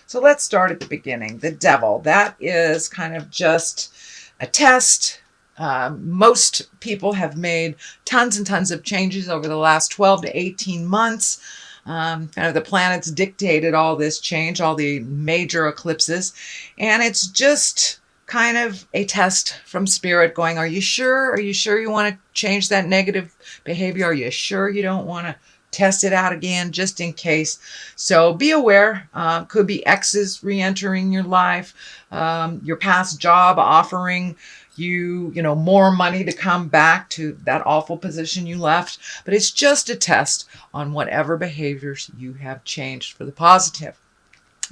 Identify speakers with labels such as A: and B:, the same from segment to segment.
A: So let's start at the beginning. The devil, that is kind of just a test. Most people have made tons and tons of changes over the last 12 to 18 months. Kind of the planets dictated all this change, all the major eclipses. And it's just kind of a test from spirit going, are you sure? Are you sure you want to change that negative behavior? Are you sure you don't want to test it out again just in case? So be aware. Could be exes re-entering your life, your past job offering you more money to come back to that awful position you left. But it's just a test on whatever behaviors you have changed for the positive.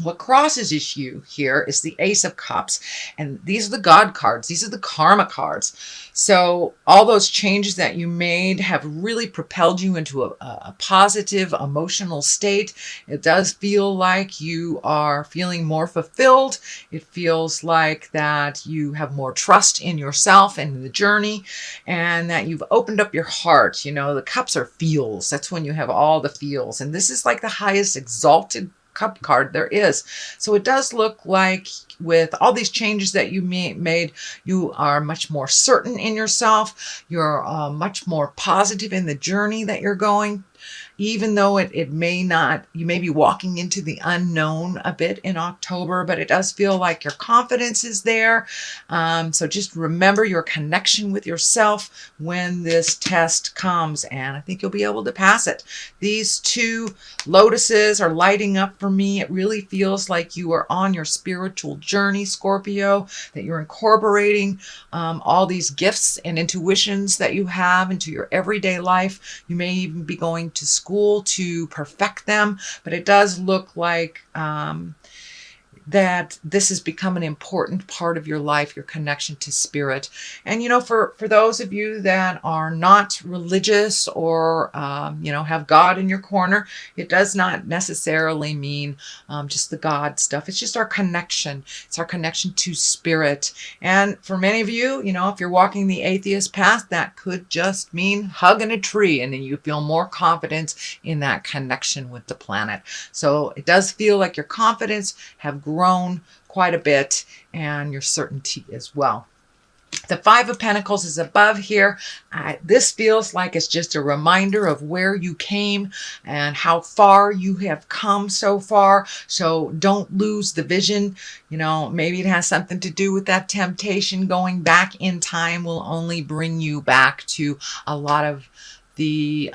A: What crosses you here is the Ace of Cups, and these are the God cards. These are the karma cards. So all those changes that you made have really propelled you into a positive emotional state. It does feel like you are feeling more fulfilled. It feels like that you have more trust in yourself and in the journey, and that you've opened up your heart. The cups are feels. That's when you have all the feels, and this is like the highest exalted cup card there is. So it does look like with all these changes that you made, you are much more certain in yourself. You're much more positive in the journey that you're going. Even though it may not, you may be walking into the unknown a bit in October, but it does feel like your confidence is there. So just remember your connection with yourself when this test comes, and I think you'll be able to pass it. These two lotuses are lighting up for me. It really feels like you are on your spiritual journey, Scorpio, that you're incorporating all these gifts and intuitions that you have into your everyday life. You may even be going to school to perfect them, but it does look like that this has become an important part of your life, your connection to spirit. And for those of you that are not religious or have God in your corner, it does not necessarily mean just the God stuff. It's just our connection. It's our connection to spirit. And for many of you, if you're walking the atheist path, that could just mean hugging a tree, and then you feel more confidence in that connection with the planet. So it does feel like your confidence have grown quite a bit, and your certainty as well. The Five of Pentacles is above here. This feels like it's just a reminder of where you came and how far you have come so far. So don't lose the vision. Maybe it has something to do with that temptation. Going back in time will only bring you back to a lot of the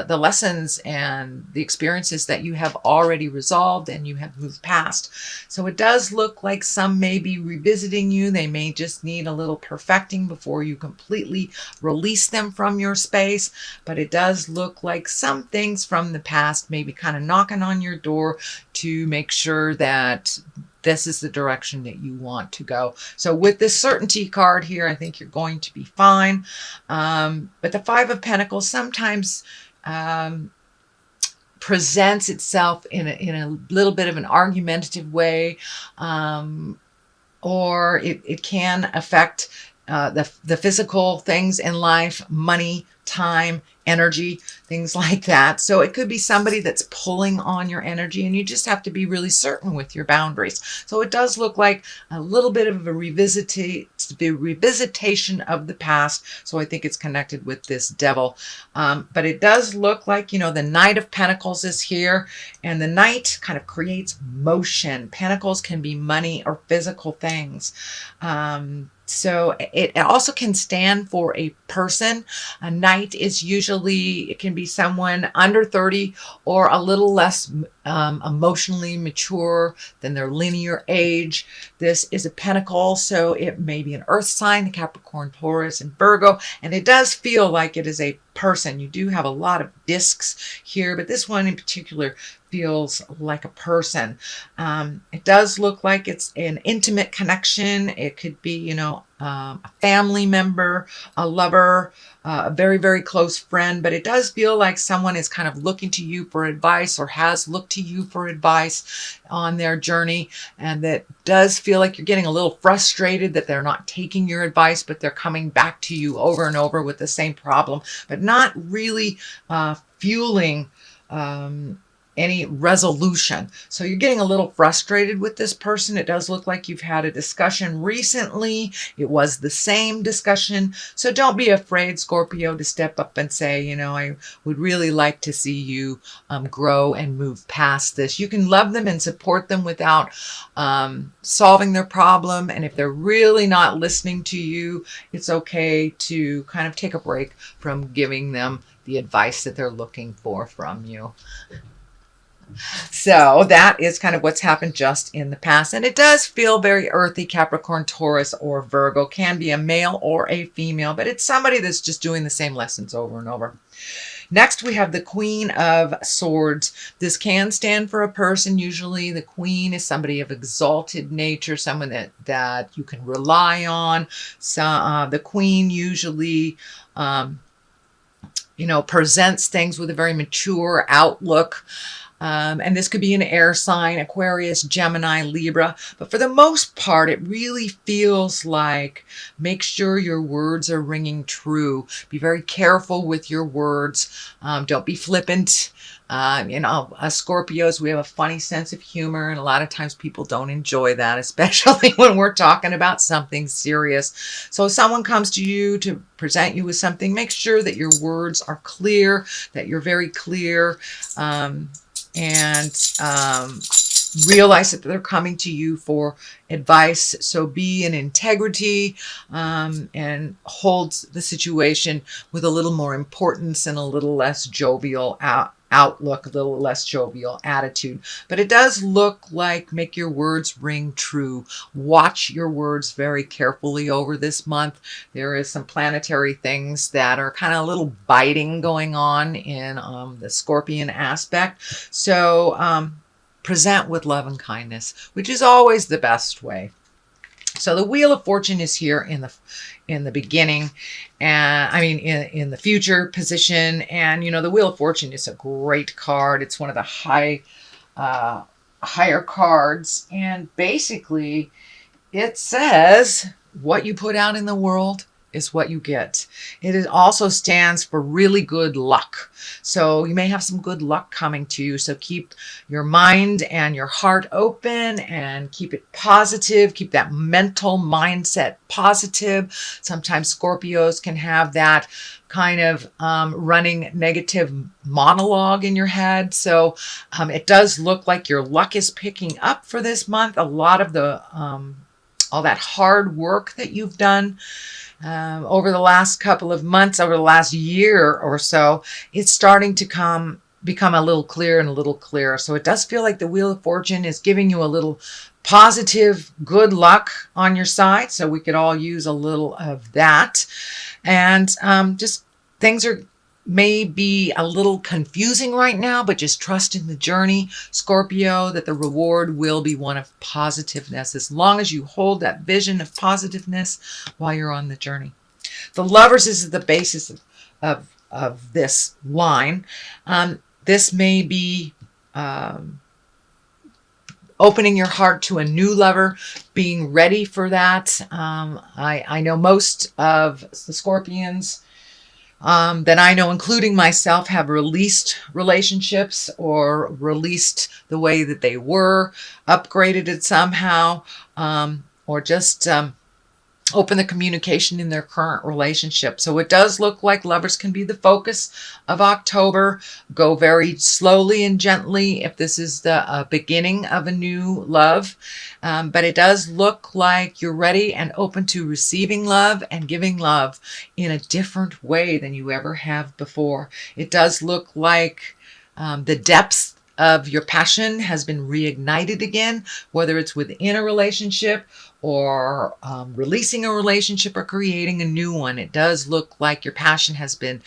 A: lessons and the experiences that you have already resolved and you have moved past. So it does look like some may be revisiting you. They may just need a little perfecting before you completely release them from your space. But it does look like some things from the past may be kind of knocking on your door to make sure that this is the direction that you want to go. So with this certainty card here, I think you're going to be fine. But the Five of Pentacles sometimes presents itself in a little bit of an argumentative way, or it can affect the physical things in life, money, time, energy, things like that. So it could be somebody that's pulling on your energy, and you just have to be really certain with your boundaries. So it does look like a little bit of a revisitation of the past. So I think it's connected with this devil. But it does look like, the Knight of Pentacles is here, and the Knight kind of creates motion. Pentacles can be money or physical things. So it also can stand for a person. A knight is usually, it can be someone under 30 or a little less emotionally mature than their linear age. This is a pentacle, so it may be an earth sign, Capricorn, Taurus, and Virgo. And it does feel like it is a person. You do have a lot of discs here, but this one in particular feels like a person. It does look like it's an intimate connection. It could be, a family member, a lover, a very, very close friend, but it does feel like someone is kind of looking to you for advice or has looked to you for advice on their journey. And that does feel like you're getting a little frustrated that they're not taking your advice, but they're coming back to you over and over with the same problem, but not really fueling any resolution. So you're getting a little frustrated with this person. It does look like you've had a discussion recently. It was the same discussion. So don't be afraid, Scorpio, to step up and say, you know, I would really like to see you grow and move past this. You can love them and support them without solving their problem. And if they're really not listening to you, it's okay to kind of take a break from giving them the advice that they're looking for from you. So that is kind of what's happened just in the past. And it does feel very earthy, Capricorn, Taurus, or Virgo. Can be a male or a female, but it's somebody that's just doing the same lessons over and over. Next, we have the Queen of Swords. This can stand for a person. Usually the Queen is somebody of exalted nature, someone that you can rely on. So, the Queen usually presents things with a very mature outlook. And this could be an air sign, Aquarius, Gemini, Libra. But for the most part, it really feels like make sure your words are ringing true. Be very careful with your words. Don't be flippant. Us Scorpios, we have a funny sense of humor, and a lot of times people don't enjoy that, especially when we're talking about something serious. So if someone comes to you to present you with something, make sure that your words are clear, that you're very clear, and realize that they're coming to you for advice. So be in integrity and hold the situation with a little more importance and a little less jovial outlook, a little less jovial attitude. But it does look like make your words ring true. Watch your words very carefully over this month. There is some planetary things that are kind of a little biting going on in the Scorpion aspect. So present with love and kindness, which is always the best way. So the Wheel of Fortune is here in the beginning, and in the future position. And the Wheel of Fortune is a great card. It's one of the higher cards, and basically it says what you put out in the world is what you get. It also stands for really good luck. So you may have some good luck coming to you. So keep your mind and your heart open and keep it positive. Keep that mental mindset positive. Sometimes Scorpios can have that kind of running negative monologue in your head. So it does look like your luck is picking up for this month. A lot of the all that hard work that you've done over the last couple of months, over the last year or so, it's starting to become a little clearer and a little clearer. So it does feel like the Wheel of Fortune is giving you a little positive good luck on your side. So we could all use a little of that. And just things may be a little confusing right now, but just trust in the journey, Scorpio, that the reward will be one of positiveness, as long as you hold that vision of positiveness while you're on the journey. The Lovers is the basis of this line. This may be opening your heart to a new lover, being ready for that. I know most of the Scorpions that I know, including myself, have released relationships or released the way that they were, upgraded it somehow, or just open the communication in their current relationship. So it does look like Lovers can be the focus of October. Go very slowly and gently if this is the beginning of a new love. But it does look like you're ready and open to receiving love and giving love in a different way than you ever have before. It does look like the depths of your passion has been reignited again, whether it's within a relationship or releasing a relationship or creating a new one. It does look like your passion has been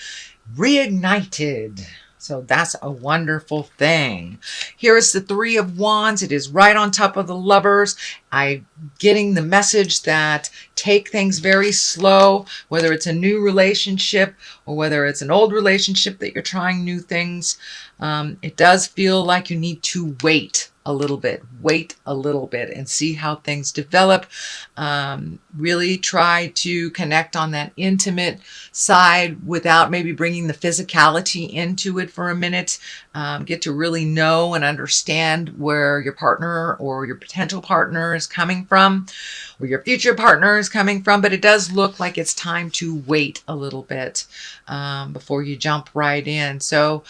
A: reignited. So that's a wonderful thing. Here is the Three of Wands. It is right on top of the Lovers. I'm getting the message that take things very slow, whether it's a new relationship or whether it's an old relationship that you're trying new things. It does feel like you need to wait a little bit, and see how things develop. Really try to connect on that intimate side without maybe bringing the physicality into it for a minute. Get to really know and understand where your partner or your potential partner is coming from, or your future partner is coming from. But it does look like it's time to wait a little bit before you jump right in. So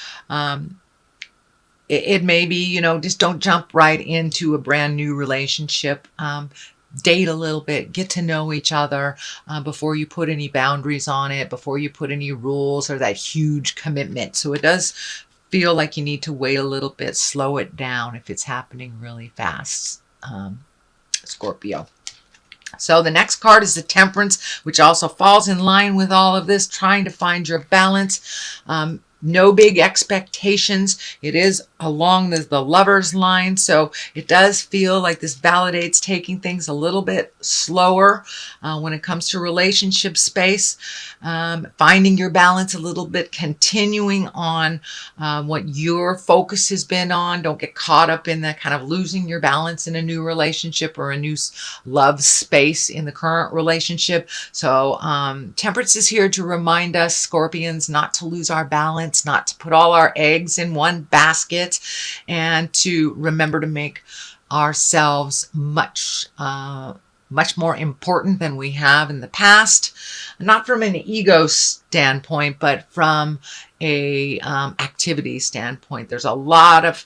A: it may be, just don't jump right into a brand new relationship. Date a little bit, get to know each other before you put any boundaries on it, before you put any rules or that huge commitment. So it does feel like you need to wait a little bit, slow it down if it's happening really fast, Scorpio. So the next card is the Temperance, which also falls in line with all of this, trying to find your balance. No big expectations. It is along the lover's line. So it does feel like this validates taking things a little bit slower when it comes to relationship space. Finding your balance a little bit, continuing on what your focus has been on. Don't get caught up in that kind of losing your balance in a new relationship or a new love space in the current relationship. So Temperance is here to remind us, Scorpions, not to lose our balance, not to put all our eggs in one basket, and to remember to make ourselves much more important than we have in the past. Not from an ego standpoint, but from a activity standpoint. There's a lot of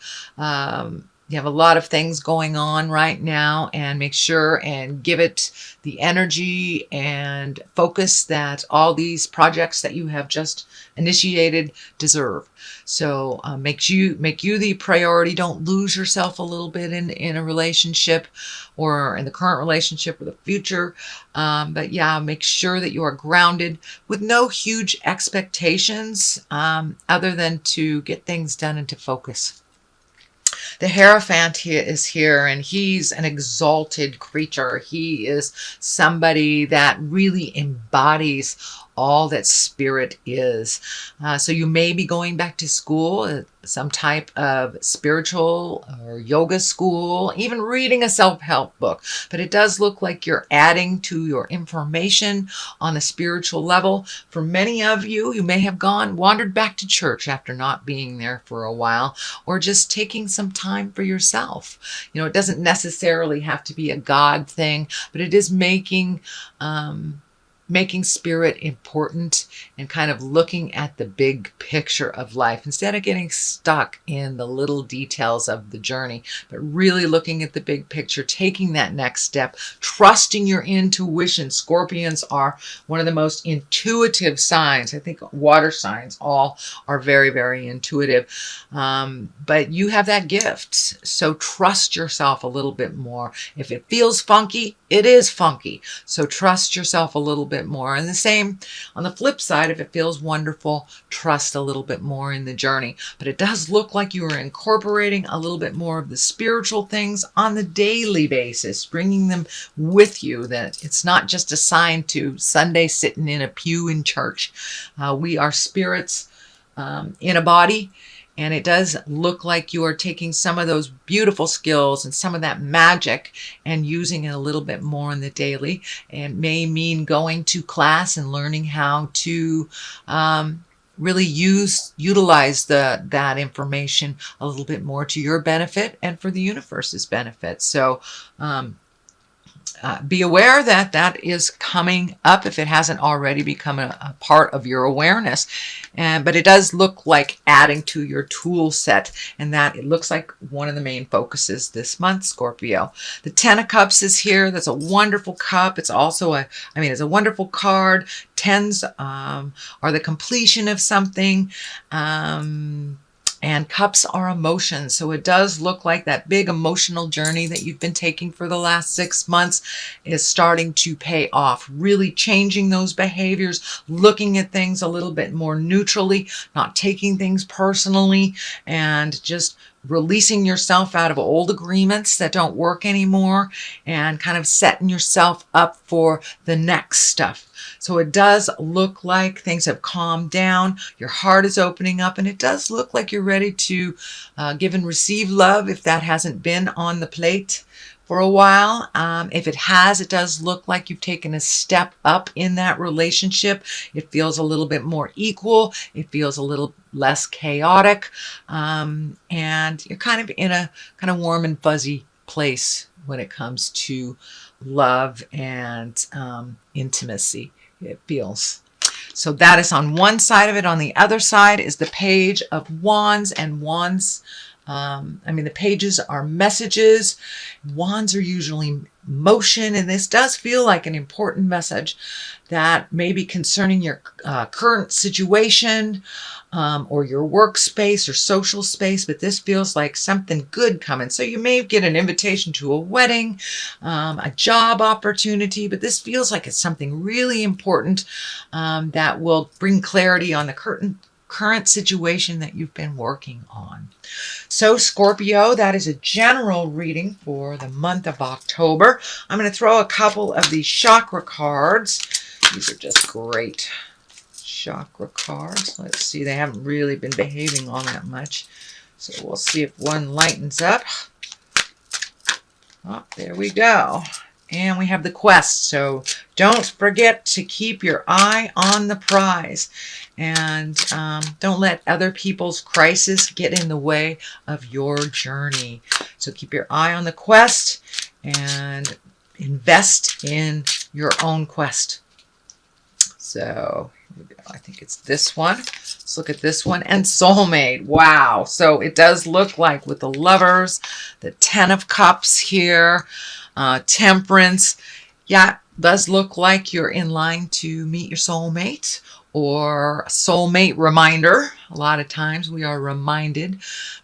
A: you have a lot of things going on right now, and make sure and give it the energy and focus that all these projects that you have just initiated deserve. So make you the priority. Don't lose yourself a little bit in a relationship or in the current relationship or the future. But yeah, make sure that you are grounded with no huge expectations other than to get things done and to focus. The Hierophant is here, and he's an exalted creature. He is somebody that really embodies all that spirit is. So you may be going back to school, some type of spiritual or yoga school, even reading a self-help book. But it does look like you're adding to your information on a spiritual level. For many of you, you may have wandered back to church after not being there for a while, or just taking some time for yourself. It doesn't necessarily have to be a God thing, but it is making spirit important and kind of looking at the big picture of life instead of getting stuck in the little details of the journey, but really looking at the big picture, taking that next step, trusting your intuition. Scorpions are one of the most intuitive signs. I think water signs all are very, very intuitive. But you have that gift. So trust yourself a little bit more. If it feels funky, it is funky. So trust yourself a little bit more. And the same on the flip side, if it feels wonderful, trust a little bit more in the journey. But it does look like you are incorporating a little bit more of the spiritual things on the daily basis, bringing them with you, that it's not just assigned to Sunday sitting in a pew in church. We are spirits in a body. And it does look like you are taking some of those beautiful skills and some of that magic and using it a little bit more in the daily. And may mean going to class and learning how to really utilize that information a little bit more to your benefit and for the universe's benefit. So be aware that that is coming up if it hasn't already become a part of your awareness. But it does look like adding to your tool set, and that it looks like one of the main focuses this month, Scorpio. The Ten of Cups is here. That's a wonderful cup. It's also it's a wonderful card. Tens are the completion of something. And cups are emotions. So it does look like that big emotional journey that you've been taking for the last 6 months is starting to pay off. Really changing those behaviors, looking at things a little bit more neutrally, not taking things personally, and just releasing yourself out of old agreements that don't work anymore and kind of setting yourself up for the next stuff. So it does look like things have calmed down. Your heart is opening up, and it does look like you're ready to give and receive love if that hasn't been on the plate for a while. If it has, it does look like you've taken a step up in that relationship. It feels a little bit more equal. It feels a little less chaotic. And you're kind of in a kind of warm and fuzzy place when it comes to love and intimacy, it feels. So that is on one side of it. On the other side is the Page of Wands, and Wands, the pages are messages. Wands are usually motion, and this does feel like an important message that may be concerning your current situation or your workspace or social space, but this feels like something good coming. So you may get an invitation to a wedding, a job opportunity, but this feels like it's something really important that will bring clarity on the current situation that you've been working on. So Scorpio, that is a general reading for the month of October. I'm going to throw a couple of these chakra cards. These are just great chakra cards. Let's see, they haven't really been behaving all that much. So we'll see if one lightens up. Oh, there we go. And we have the quest. So don't forget to keep your eye on the prize. And don't let other people's crisis get in the way of your journey. So keep your eye on the quest and invest in your own quest. So I think it's this one. Let's look at this one. And soulmate. Wow. So it does look like with the Lovers, the Ten of Cups here, Temperance. Yeah, does look like you're in line to meet your soulmate or a soulmate reminder. A lot of times we are reminded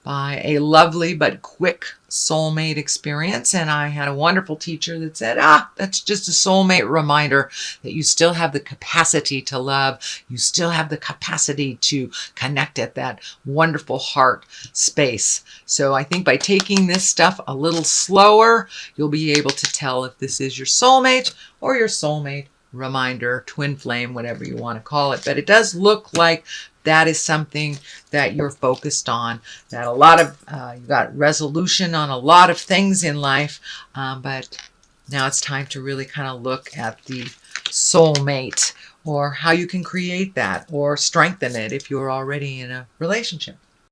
A: by a lovely but quick soulmate experience. And I had a wonderful teacher that said, that's just a soulmate reminder that you still have the capacity to love. You still have the capacity to connect at that wonderful heart space. So I think by taking this stuff a little slower, you'll be able to tell if this is your soulmate or your soulmate reminder, twin flame, whatever you want to call it. But it does look like that is something that you're focused on, that a lot of, you got resolution on a lot of things in life, but now it's time to really kind of look at the soulmate or how you can create that or strengthen it if you're already in a relationship.